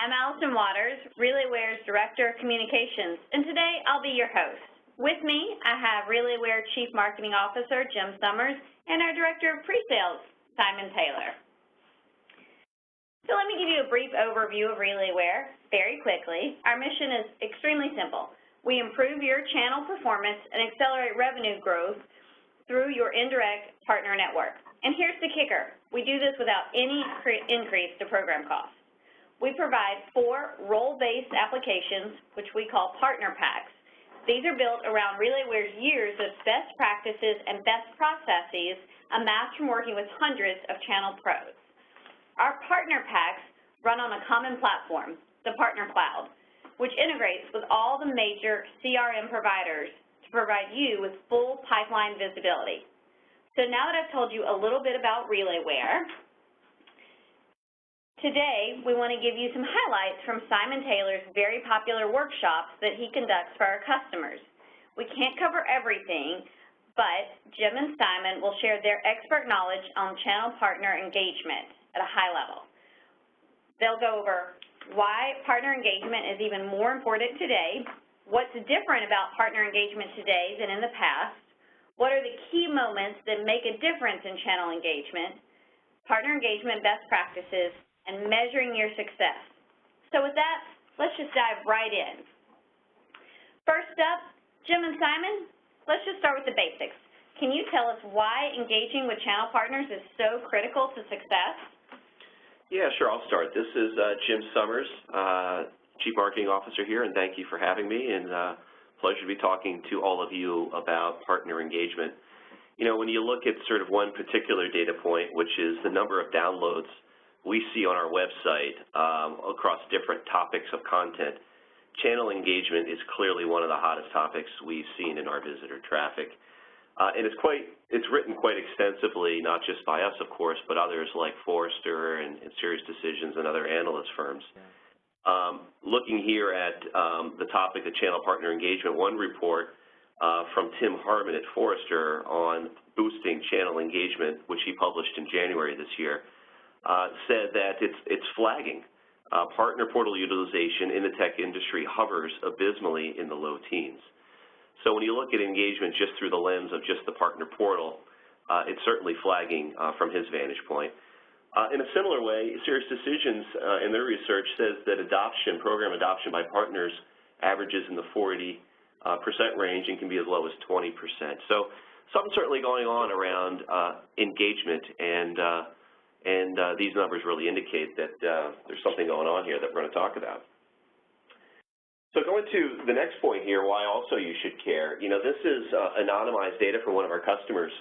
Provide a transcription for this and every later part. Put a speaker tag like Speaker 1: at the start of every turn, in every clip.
Speaker 1: I'm Allison Waters, RelayWare's Director of Communications, and today I'll be your host. With me, I have RelayWare Chief Marketing Officer, Jim Summers, and our Director of Pre-Sales, Simon Taylor. So let me give you a brief overview of RelayWare very quickly. Our mission is extremely simple. We improve your channel performance and accelerate revenue growth through your indirect partner network. And here's the kicker. We do this without any increase to program costs. We provide 4 role-based applications, which we call partner packs. These are built around RelayWare's years of best practices and best processes amassed from working with hundreds of channel pros. Our partner packs run on a common platform, the Partner Cloud, which integrates with all the major CRM providers to provide you with full pipeline visibility. So now that I've told you a little bit about RelayWare, today we want to give you some highlights from Simon Taylor's very popular workshops that he conducts for our customers. We can't cover everything, but Jim and Simon will share their expert knowledge on channel partner engagement at a high level. They'll go over why partner engagement is even more important today, what's different about partner engagement today than in the past, what are the key moments that make a difference in channel engagement, partner engagement best practices, and measuring your success. So with that, let's just dive right in. First up, Jim and Simon, let's just start with the basics. Can you tell us why engaging with channel partners is so critical to success?
Speaker 2: Yeah, sure, I'll start. This is Jim Summers, Chief Marketing Officer here, and thank you for having me, and pleasure to be talking to all of you about partner engagement. You know, when you look at sort of one particular data point, which is the number of downloads we see on our website across different topics of content, channel engagement is clearly one of the hottest topics we've seen in our visitor traffic. And it's written quite extensively, not just by us, of course, but others like Forrester and SiriusDecisions and other analyst firms. Looking here at the topic of channel partner engagement, one report from Tim Harmon at Forrester on boosting channel engagement, which he published in January this year, said that it's flagging. Partner portal utilization in the tech industry hovers abysmally in the low teens. So when you look at engagement just through the lens of just the partner portal, it's certainly flagging from his vantage point. In a similar way, SiriusDecisions in their research says that program adoption by partners averages in the 40% range and can be as low as 20%. So something's certainly going on around engagement, and these numbers really indicate that there's something going on here that we're going to talk about. So going to the next point here, why also you should care. You know, this is anonymized data from one of our customers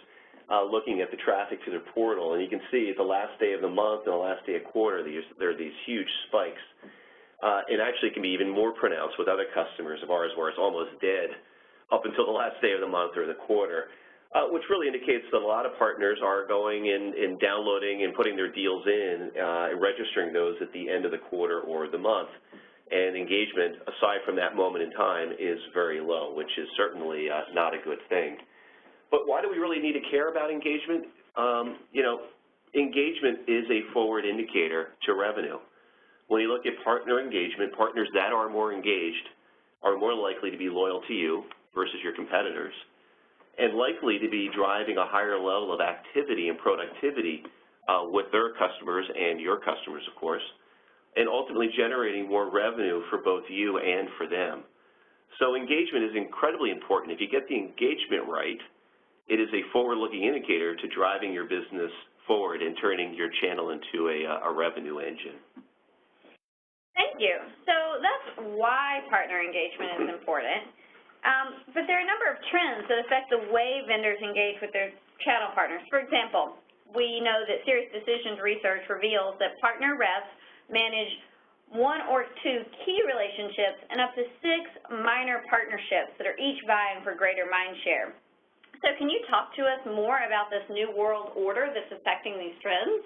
Speaker 2: looking at the traffic to their portal, and you can see at the last day of the month and the last day of quarter, there are these huge spikes. It actually can be even more pronounced with other customers of ours where it's almost dead up until the last day of the month or the quarter. Which really indicates that a lot of partners are going and downloading and putting their deals in and registering those at the end of the quarter or the month. And engagement, aside from that moment in time, is very low, which is certainly not a good thing. But why do we really need to care about engagement? You know, engagement is a forward indicator to revenue. When you look at partner engagement, partners that are more engaged are more likely to be loyal to you versus your competitors, and likely to be driving a higher level of activity and productivity with their customers and your customers, of course, and ultimately generating more revenue for both you and for them. So engagement is incredibly important. If you get the engagement right, it is a forward-looking indicator to driving your business forward and turning your channel into a revenue engine.
Speaker 1: Thank you. So that's why partner engagement is important. But there are a number of trends that affect the way vendors engage with their channel partners. For example, we know that SiriusDecisions research reveals that partner reps manage 1 or 2 key relationships and up to 6 minor partnerships that are each vying for greater mind share. So can you talk to us more about this new world order that's affecting these trends?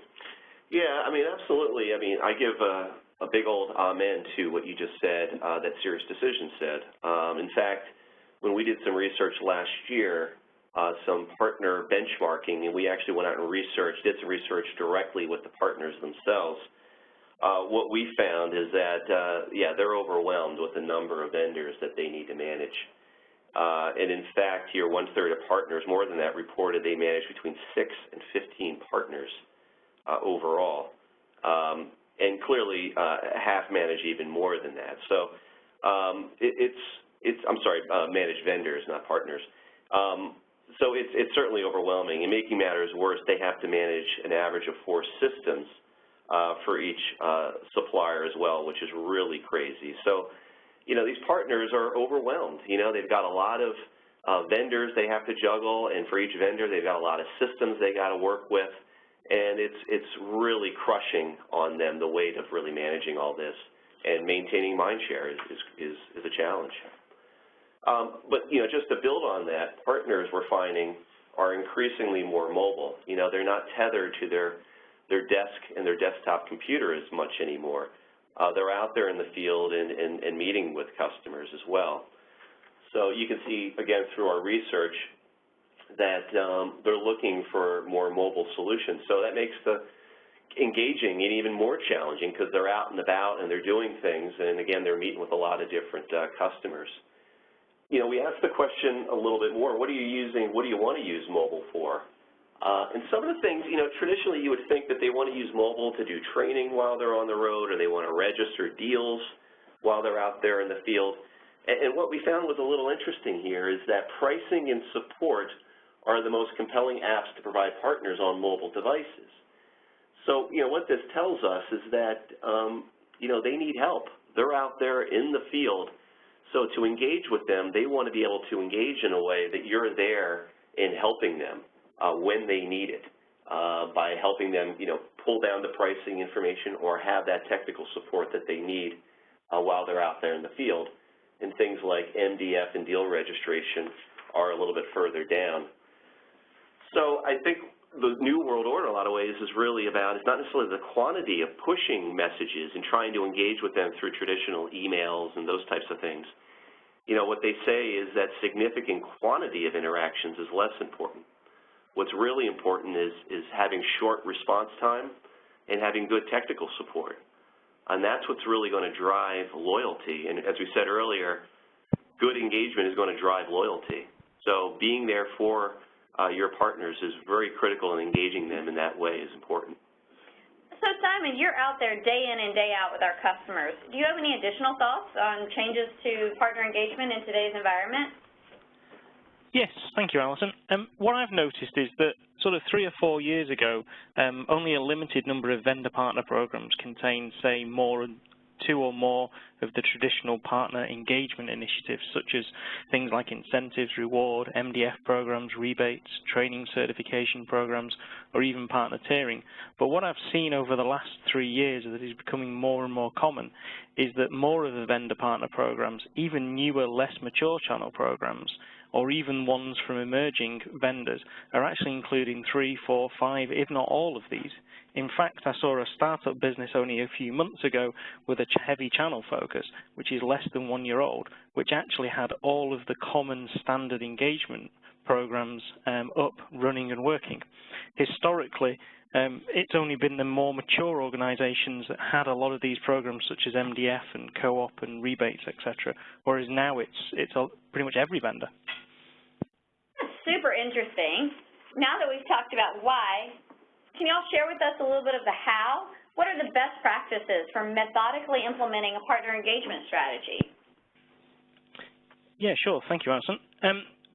Speaker 2: Yeah, I mean, absolutely. I mean, I give a big old amen to what you just said that SiriusDecisions said. In fact, when we did some research last year, some partner benchmarking, and we actually went out and did some research directly with the partners themselves, what we found is that, yeah, they're overwhelmed with the number of vendors that they need to manage. And in fact, here, 1/3 of partners, more than that, reported they manage between 6 and 15 partners overall. And clearly, half manage even more than that. So I'm sorry, manage vendors, not partners. So it's certainly overwhelming. And making matters worse, they have to manage an average of 4 systems for each supplier as well, which is really crazy. So, you know, these partners are overwhelmed. You know, they've got a lot of vendors they have to juggle, and for each vendor, they've got a lot of systems they got to work with, and it's really crushing on them, the weight of really managing all this, and maintaining mindshare is a challenge. But, you know, just to build on that, partners we're finding are increasingly more mobile. You know, they're not tethered to their desk and their desktop computer as much anymore. They're out there in the field and meeting with customers as well. So you can see, again, through our research that they're looking for more mobile solutions. So that makes the engaging and even more challenging because they're out and about and they're doing things, and again, they're meeting with a lot of different customers. You know, we asked the question a little bit more, what are you using, what do you want to use mobile for? And some of the things, you know, traditionally you would think that they want to use mobile to do training while they're on the road, or they want to register deals while they're out there in the field. And what we found was a little interesting here is that pricing and support are the most compelling apps to provide partners on mobile devices. So, you know, what this tells us is that, you know, they need help. They're out there in the field. So to engage with them, they want to be able to engage in a way that you're there in helping them when they need it, by helping them, you know, pull down the pricing information or have that technical support that they need while they're out there in the field. And things like MDF and deal registration are a little bit further down. So I think the new world order in a lot of ways is really about, it's not necessarily the quantity of pushing messages and trying to engage with them through traditional emails and those types of things. You know, what they say is that significant quantity of interactions is less important. What's really important is having short response time and having good technical support. And that's what's really going to drive loyalty. And as we said earlier, good engagement is going to drive loyalty. So being there for your partners is very critical, and engaging them in that way is important.
Speaker 1: So Simon, you're out there day in and day out with our customers. Do you have any additional thoughts on changes to partner engagement in today's environment?
Speaker 3: Yes, thank you, Alison. What I've noticed is that sort of 3 or 4 years ago, only a limited number of vendor partner programs contained, say, 2 or more of the traditional partner engagement initiatives, such as things like incentives, reward, MDF programs, rebates, training certification programs, or even partner tiering. But what I've seen over the last 3 years that is becoming more and more common is that more of the vendor partner programs, even newer, less mature channel programs, or even ones from emerging vendors, are actually including 3, 4, 5, if not all of these. In fact, I saw a startup business only a few months ago with a heavy channel focus, which is less than 1 year old, which actually had all of the common standard engagement programs up, running and working. Historically, it's only been the more mature organizations that had a lot of these programs, such as MDF and co-op and rebates, etc., whereas now it's pretty much every vendor.
Speaker 1: That's super interesting. Now that we've talked about why, can you all share with us a little bit of the how? What are the best practices for methodically implementing a partner engagement strategy?
Speaker 3: Yeah, sure. Thank you, Alison.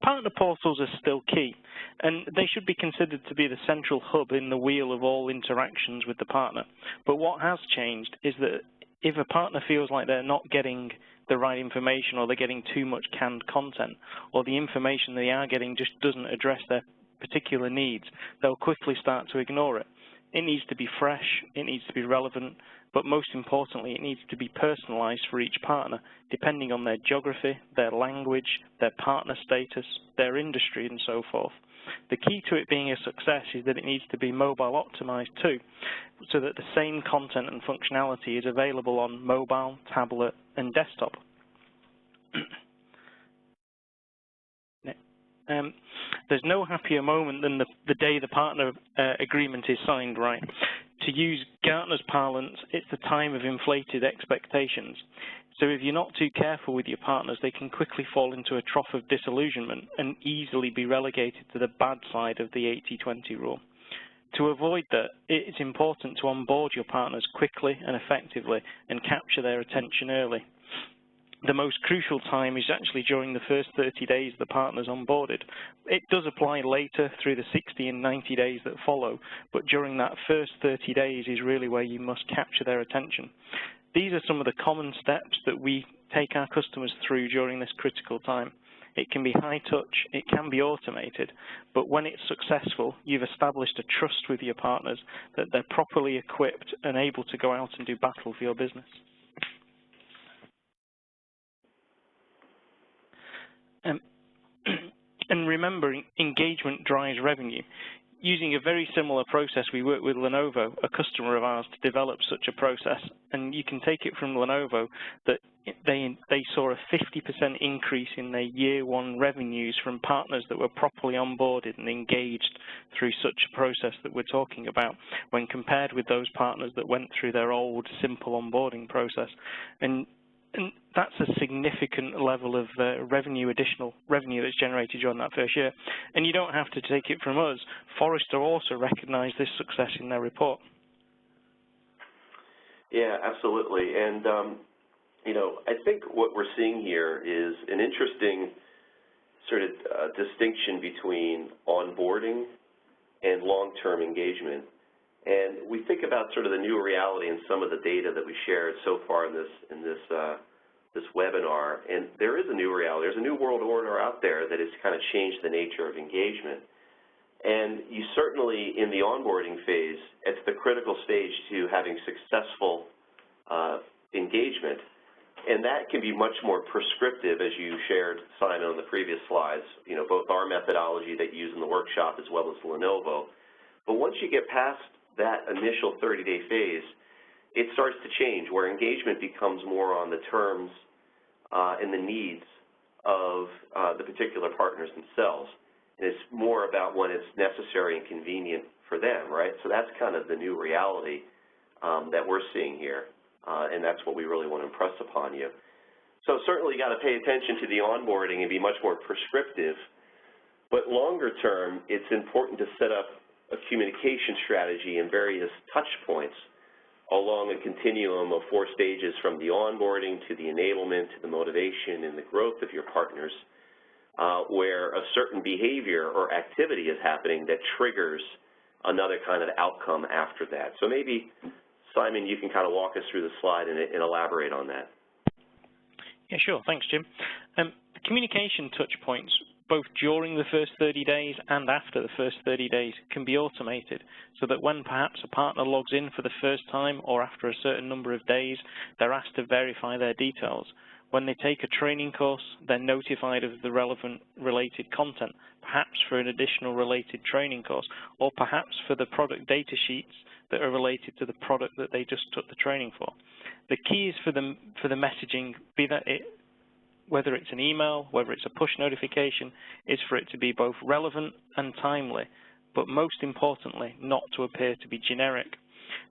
Speaker 3: Partner portals are still key, and they should be considered to be the central hub in the wheel of all interactions with the partner. But what has changed is that if a partner feels like they're not getting the right information, or they're getting too much canned content, or the information they are getting just doesn't address their particular needs, they'll quickly start to ignore it. It needs to be fresh, it needs to be relevant, but most importantly, it needs to be personalized for each partner, depending on their geography, their language, their partner status, their industry, and so forth. The key to it being a success is that it needs to be mobile optimized too, so that the same content and functionality is available on mobile, tablet, and desktop. There's no happier moment than the day the partner agreement is signed, right? To use Gartner's parlance, it's the time of inflated expectations. So if you're not too careful with your partners, they can quickly fall into a trough of disillusionment and easily be relegated to the bad side of the 80-20 rule. To avoid that, it's important to onboard your partners quickly and effectively and capture their attention early. The most crucial time is actually during the first 30 days the partner's onboarded. It does apply later through the 60 and 90 days that follow, but during that first 30 days is really where you must capture their attention. These are some of the common steps that we take our customers through during this critical time. It can be high touch, it can be automated, but when it's successful, you've established a trust with your partners that they're properly equipped and able to go out and do battle for your business. And remember, engagement drives revenue. Using a very similar process, we work with Lenovo, a customer of ours, to develop such a process. And you can take it from Lenovo that they saw a 50% increase in their year one revenues from partners that were properly onboarded and engaged through such a process that we're talking about, when compared with those partners that went through their old simple onboarding process. And that's a significant level of additional revenue that's generated during that first year. And you don't have to take it from us. Forrester also recognized this success in their report.
Speaker 2: Yeah, absolutely. And, you know, I think what we're seeing here is an interesting sort of distinction between onboarding and long-term engagement. And we think about sort of the new reality and some of the data that we shared so far in this webinar. And there is a new reality. There's a new world order out there that has kind of changed the nature of engagement. And you certainly, in the onboarding phase, it's the critical stage to having successful engagement. And that can be much more prescriptive, as you shared, Simon, on the previous slides, you know, both our methodology that you use in the workshop as well as Lenovo. But once you get past that initial 30-day phase, it starts to change, where engagement becomes more on the terms and the needs of the particular partners themselves. And it's more about when it's necessary and convenient for them, right? So that's kind of the new reality that we're seeing here, and that's what we really want to impress upon you. So certainly you got to pay attention to the onboarding and be much more prescriptive, but longer term, it's important to set up a communication strategy and various touch points along a continuum of 4 stages, from the onboarding to the enablement to the motivation and the growth of your partners, where a certain behavior or activity is happening that triggers another kind of outcome after that. So maybe, Simon, you can kind of walk us through the slide and elaborate on that.
Speaker 3: Yeah, sure. Thanks, Jim. The communication touch points, both during the first 30 days and after the first 30 days, can be automated, so that when perhaps a partner logs in for the first time or after a certain number of days, they're asked to verify their details. When they take a training course, they're notified of the relevant related content, perhaps for an additional related training course, or perhaps for the product data sheets that are related to the product that they just took the training for. The key is for the messaging, be that whether it's an email, whether it's a push notification, is for it to be both relevant and timely, but most importantly, not to appear to be generic,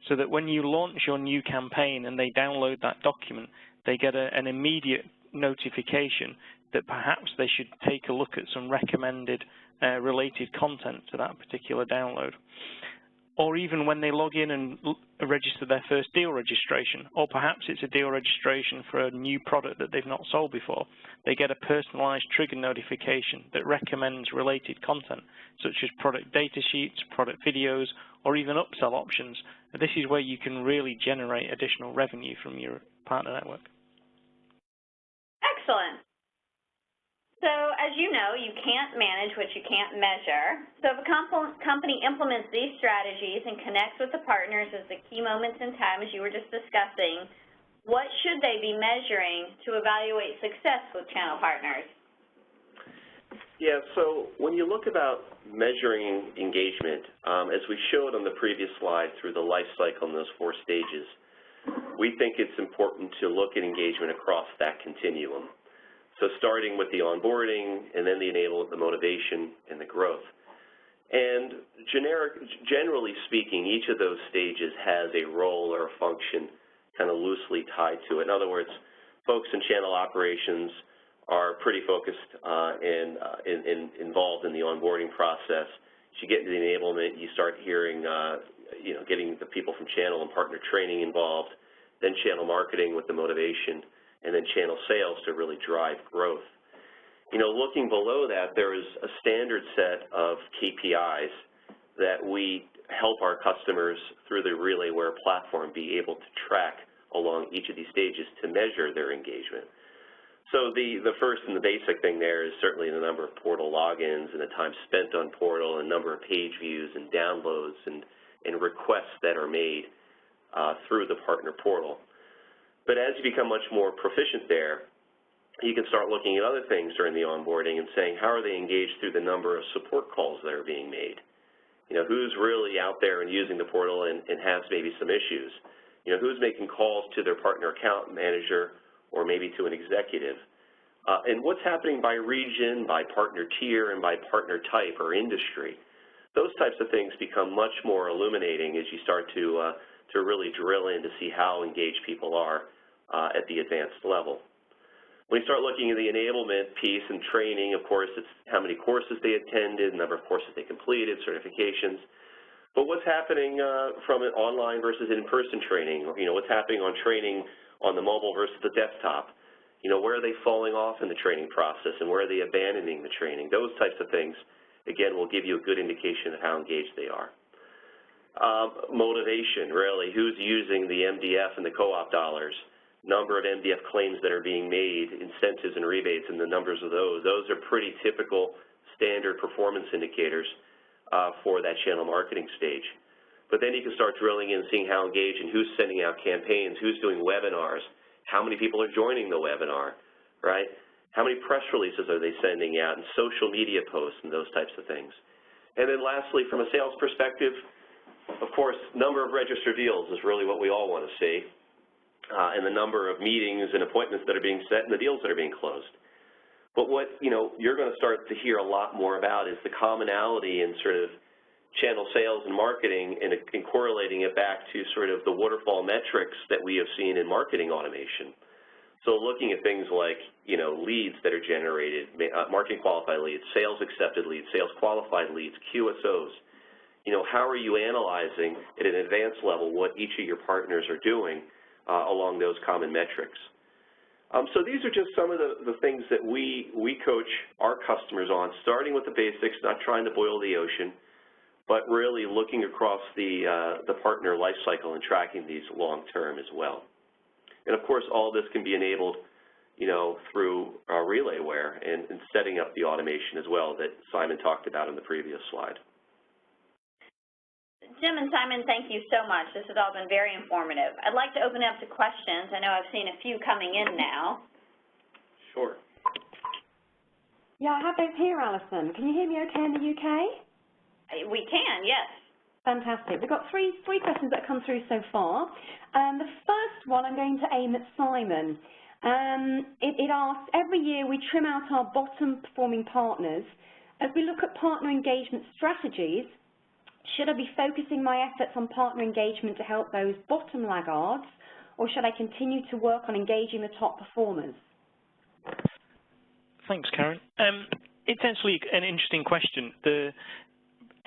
Speaker 3: so that when you launch your new campaign and they download that document, they get an immediate notification that perhaps they should take a look at some recommended related content to that particular download. Or even when they log in and register their first deal registration, or perhaps it's a deal registration for a new product that they've not sold before, they get a personalized trigger notification that recommends related content, such as product data sheets, product videos, or even upsell options. This is where you can really generate additional revenue from your partner network.
Speaker 1: Excellent. So, as you know, you can't manage what you can't measure. So if a company implements these strategies and connects with the partners at the key moments in time, as you were just discussing, what should they be measuring to evaluate success with channel partners?
Speaker 2: Yeah, so when you look about measuring engagement, as we showed on the previous slide through the life cycle in those 4 stages, we think it's important to look at engagement across that continuum. So starting with the onboarding, and then the enablement, the motivation, and the growth. And generally speaking, each of those stages has a role or a function kind of loosely tied to it. In other words, folks in channel operations are pretty focused and involved in the onboarding process. As you get into the enablement, you start hearing, getting the people from channel and partner training involved, then channel marketing with the motivation, and then channel sales to really drive growth. Looking below that, there is a standard set of KPIs that we help our customers through the RelayWare platform be able to track along each of these stages to measure their engagement. So the first and the basic thing there is certainly the number of portal logins and the time spent on portal and number of page views and downloads and requests that are made through the partner portal. But as you become much more proficient there, you can start looking at other things during the onboarding and saying, how are they engaged through the number of support calls that are being made? Who's really out there and using the portal and has maybe some issues? Who's making calls to their partner account manager or maybe to an executive? And what's happening by region, by partner tier, and by partner type or industry? Those types of things become much more illuminating as you start to really drill in to see how engaged people are at the advanced level. When you start looking at the enablement piece and training, of course, it's how many courses they attended, number of courses they completed, certifications. But what's happening from an online versus in-person training? What's happening on training on the mobile versus the desktop? Where are they falling off in the training process and where are they abandoning the training? Those types of things, again, will give you a good indication of how engaged they are. Motivation, really. Who's using the MDF and the co-op dollars? Number of MDF claims that are being made, incentives and rebates, and the numbers of those. Those are pretty typical standard performance indicators for that channel marketing stage. But then you can start drilling in and seeing how engaged and who's sending out campaigns, who's doing webinars, how many people are joining the webinar, right? How many press releases are they sending out and social media posts and those types of things. And then lastly, from a sales perspective, of course, number of registered deals is really what we all want to see. And the number of meetings and appointments that are being set and the deals that are being closed. But what you're going to start to hear a lot more about is the commonality in sort of channel sales and marketing and correlating it back to sort of the waterfall metrics that we have seen in marketing automation. So looking at things like leads that are generated, marketing qualified leads, sales accepted leads, sales qualified leads, QSOs. How are you analyzing at an advanced level what each of your partners are doing along those common metrics. So these are just some of the things that we coach our customers on, starting with the basics, not trying to boil the ocean, but really looking across the partner life cycle and tracking these long term as well. And of course, all this can be enabled, through RelayWare and setting up the automation as well that Simon talked about in the previous slide.
Speaker 1: Jim and Simon, thank you so much. This has all been very informative. I'd like to open up to questions. I know I've seen a few coming in now.
Speaker 2: Sure.
Speaker 4: Yeah, I have those here, Alison. Can you hear me okay in the UK?
Speaker 1: We can, yes.
Speaker 4: Fantastic. We've got three questions that have come through so far. The first one I'm going to aim at Simon. It asks, every year we trim out our bottom performing partners. As we look at partner engagement strategies, should I be focusing my efforts on partner engagement to help those bottom laggards, or should I continue to work on engaging the top performers?
Speaker 3: Thanks, Karen. It's actually an interesting question. The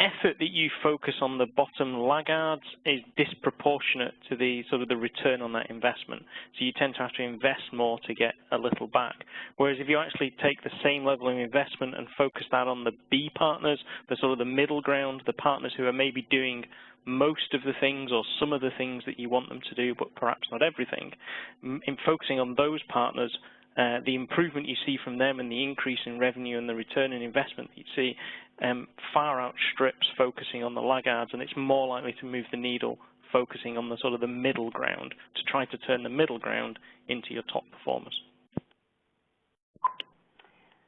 Speaker 3: effort that you focus on the bottom laggards is disproportionate to the sort of the return on that investment. So you tend to have to invest more to get a little back. Whereas if you actually take the same level of investment and focus that on the B partners, the sort of the middle ground, the partners who are maybe doing most of the things or some of the things that you want them to do, but perhaps not everything, in focusing on those partners, the improvement you see from them and the increase in revenue and the return on investment that you see far outstrips focusing on the laggards, and it's more likely to move the needle focusing on the sort of the middle ground to try to turn the middle ground into your top performers.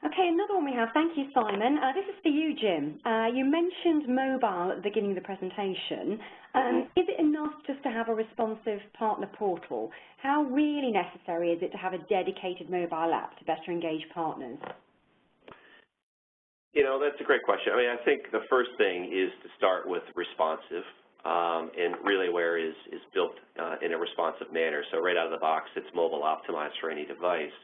Speaker 4: Okay, another one we have. Thank you, Simon. This is for you, Jim. You mentioned mobile at the beginning of the presentation. Is it enough just to have a responsive partner portal? How really necessary is it to have a dedicated mobile app to better engage partners?
Speaker 2: You know, that's a great question. I mean, I think the first thing is to start with responsive, and RelayWare is built in a responsive manner. So right out of the box, it's mobile optimized for any device.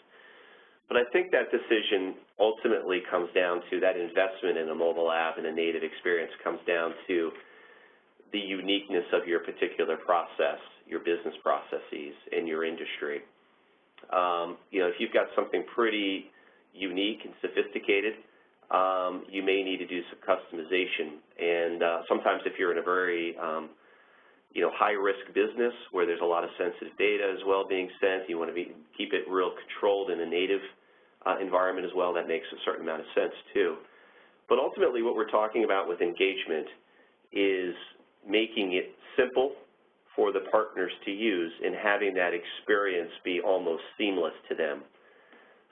Speaker 2: But I think that decision ultimately comes down to that investment in a mobile app and a native experience comes down to the uniqueness of your particular process, your business processes, and your industry. You know, if you've got something pretty unique and sophisticated, you may need to do some customization. And sometimes if you're in a very, you know, high-risk business where there's a lot of sensitive data as well being sent, you want to keep it real controlled in a native environment as well, that makes a certain amount of sense too. But ultimately what we're talking about with engagement is making it simple for the partners to use and having that experience be almost seamless to them.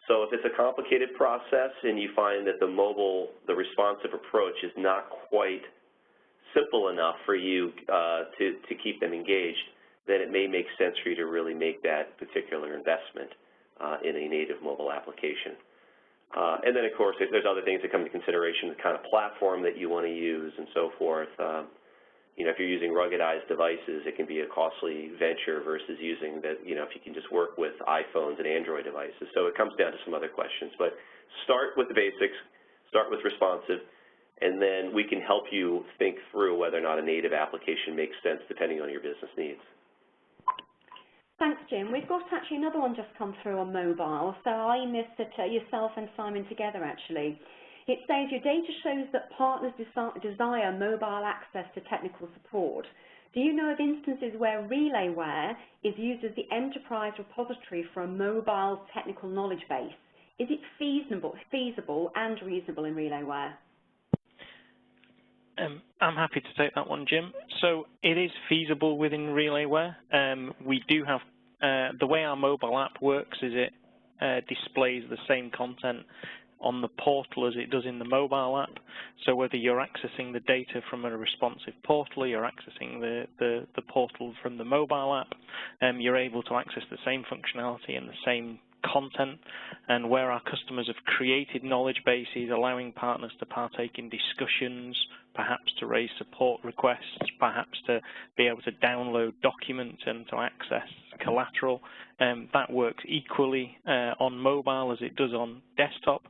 Speaker 2: So if it's a complicated process and you find that the responsive approach is not quite simple enough for you to keep them engaged, then it may make sense for you to really make that particular investment in a native mobile application. And then, of course, there's other things that come into consideration, the kind of platform that you want to use and so forth. You know, if you're using ruggedized devices, it can be a costly venture versus using that, you know, if you can just work with iPhones and Android devices. So it comes down to some other questions. But start with the basics, start with responsive, and then we can help you think through whether or not a native application makes sense depending on your business needs.
Speaker 4: Thanks, Jim. We've got actually another one just come through on mobile. So I missed it, yourself and Simon together, actually. It says your data shows that partners desire mobile access to technical support. Do you know of instances where RelayWare is used as the enterprise repository for a mobile technical knowledge base? Is it feasible and reasonable in RelayWare?
Speaker 3: I'm happy to take that one, Jim. So it is feasible within RelayWare. We do have, the way our mobile app works is it displays the same content on the portal as it does in the mobile app. So whether you're accessing the data from a responsive portal, you're accessing the portal from the mobile app, you're able to access the same functionality and the same content. And where our customers have created knowledge bases, allowing partners to partake in discussions, perhaps to raise support requests, perhaps to be able to download documents and to access collateral, that works equally on mobile as it does on desktop.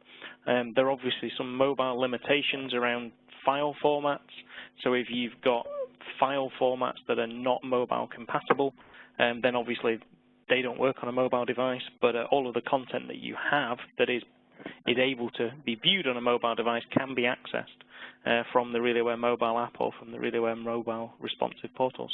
Speaker 3: There are obviously some mobile limitations around file formats. So if you've got file formats that are not mobile compatible, then obviously they don't work on a mobile device, but all of the content that you have that is able to be viewed on a mobile device can be accessed from the RelayWare mobile app or from the RelayWare mobile responsive portals.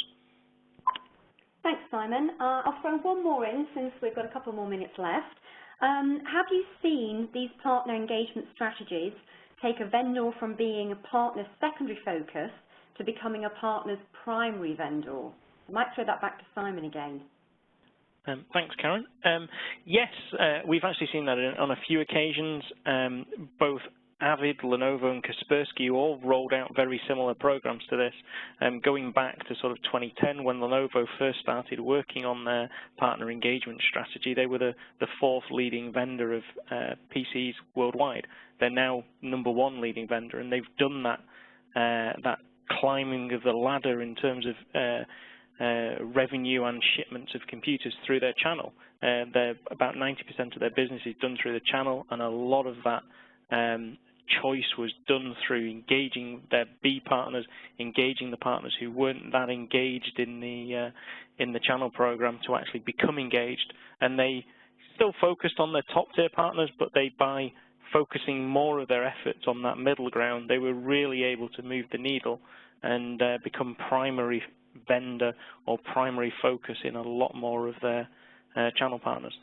Speaker 4: Thanks, Simon. I'll throw one more in since we've got a couple more minutes left. Have you seen these partner engagement strategies take a vendor from being a partner's secondary focus to becoming a partner's primary vendor? I might throw that back to Simon again.
Speaker 3: Thanks, Karen. Yes, we've actually seen that on a few occasions. Both Avid, Lenovo, and Kaspersky all rolled out very similar programs to this. Going back to sort of 2010, when Lenovo first started working on their partner engagement strategy, they were the fourth leading vendor of PCs worldwide. They're now #1 leading vendor, and they've done that climbing of the ladder in terms of revenue and shipments of computers through their channel. About 90% of their business is done through the channel, and a lot of that choice was done through engaging their B partners, engaging the partners who weren't that engaged in the channel program to actually become engaged. And they still focused on their top tier partners, but by focusing more of their efforts on that middle ground, they were really able to move the needle and become primary vendor or primary focus in a lot more of their channel partners.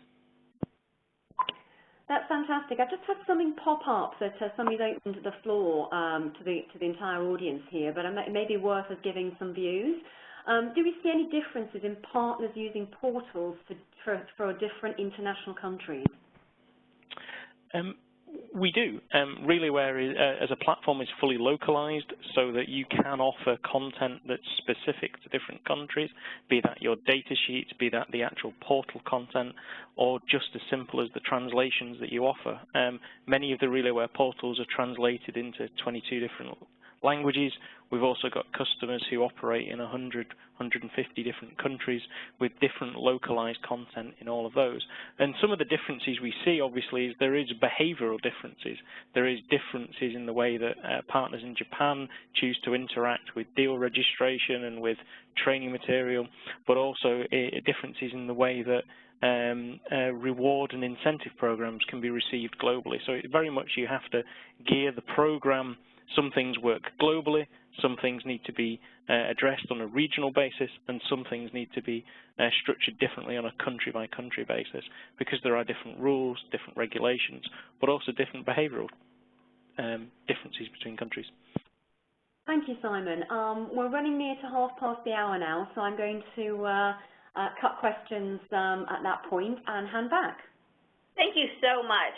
Speaker 4: That's fantastic. I've just had something pop up that somebody's opened the floor to the entire audience here, but it may be worth us giving some views. Do we see any differences in partners using portals for different international countries?
Speaker 3: We do. RelayWare as a platform is fully localized so that you can offer content that's specific to different countries, be that your data sheets, be that the actual portal content, or just as simple as the translations that you offer. Many of the RelayWare portals are translated into 22 different languages. We've also got customers who operate in 100, 150 different countries with different localized content in all of those. And some of the differences we see, obviously, is there is behavioral differences. There is differences in the way that partners in Japan choose to interact with deal registration and with training material, but also differences in the way that reward and incentive programs can be received globally. So very much you have to gear the program. Some things work globally, some things need to be addressed on a regional basis, and some things need to be structured differently on a country-by-country basis because there are different rules, different regulations, but also different behavioral differences between countries.
Speaker 4: Thank you, Simon. We're running near to half past the hour now, so I'm going to cut questions at that point and hand back.
Speaker 1: Thank you so much.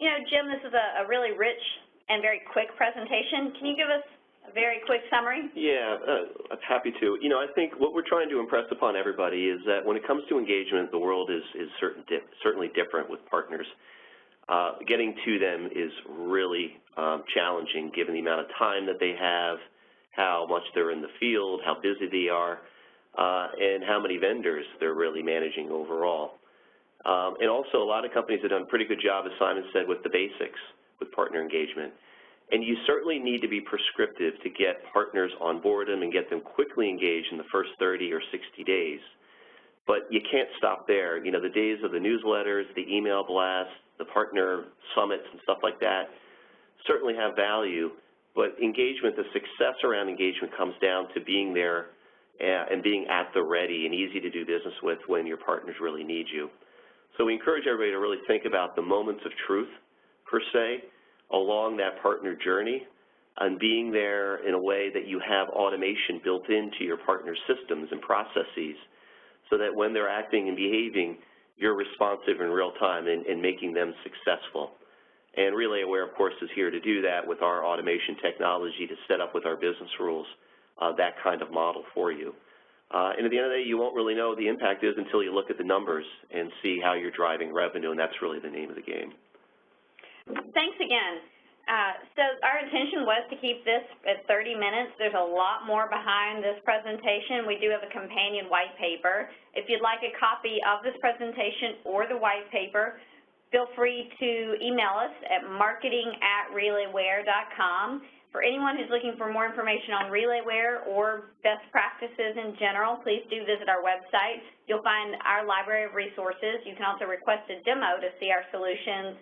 Speaker 1: You know, Jim, this is a really rich and very quick presentation. Can you give us a very quick summary?
Speaker 2: Yeah, I'm happy to. You know, I think what we're trying to impress upon everybody is that when it comes to engagement, the world is certainly different with partners. Getting to them is really challenging given the amount of time that they have, how much they're in the field, how busy they are, and how many vendors they're really managing overall. And also, a lot of companies have done a pretty good job, as Simon said, with the basics with partner engagement. And you certainly need to be prescriptive to get partners on board them and get them quickly engaged in the first 30 or 60 days. But you can't stop there. You know, the days of the newsletters, the email blasts, the partner summits and stuff like that certainly have value, but engagement, the success around engagement comes down to being there and being at the ready and easy to do business with when your partners really need you. So we encourage everybody to really think about the moments of truth, per se, along that partner journey, and being there in a way that you have automation built into your partner systems and processes so that when they're acting and behaving, you're responsive in real time and making them successful. And RelayWare, of course, is here to do that with our automation technology to set up with our business rules that kind of model for you. And at the end of the day, you won't really know what the impact is until you look at the numbers and see how you're driving revenue, and that's really the name of the game.
Speaker 1: Thanks again. So our intention was to keep this at 30 minutes. There's a lot more behind this presentation. We do have a companion white paper. If you'd like a copy of this presentation or the white paper, feel free to email us at marketing@relayware.com. For anyone who's looking for more information on RelayWare or best practices in general, please do visit our website. You'll find our library of resources. You can also request a demo to see our solutions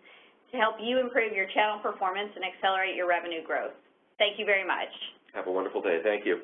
Speaker 1: to help you improve your channel performance and accelerate your revenue growth. Thank you very much.
Speaker 2: Have a wonderful day. Thank you.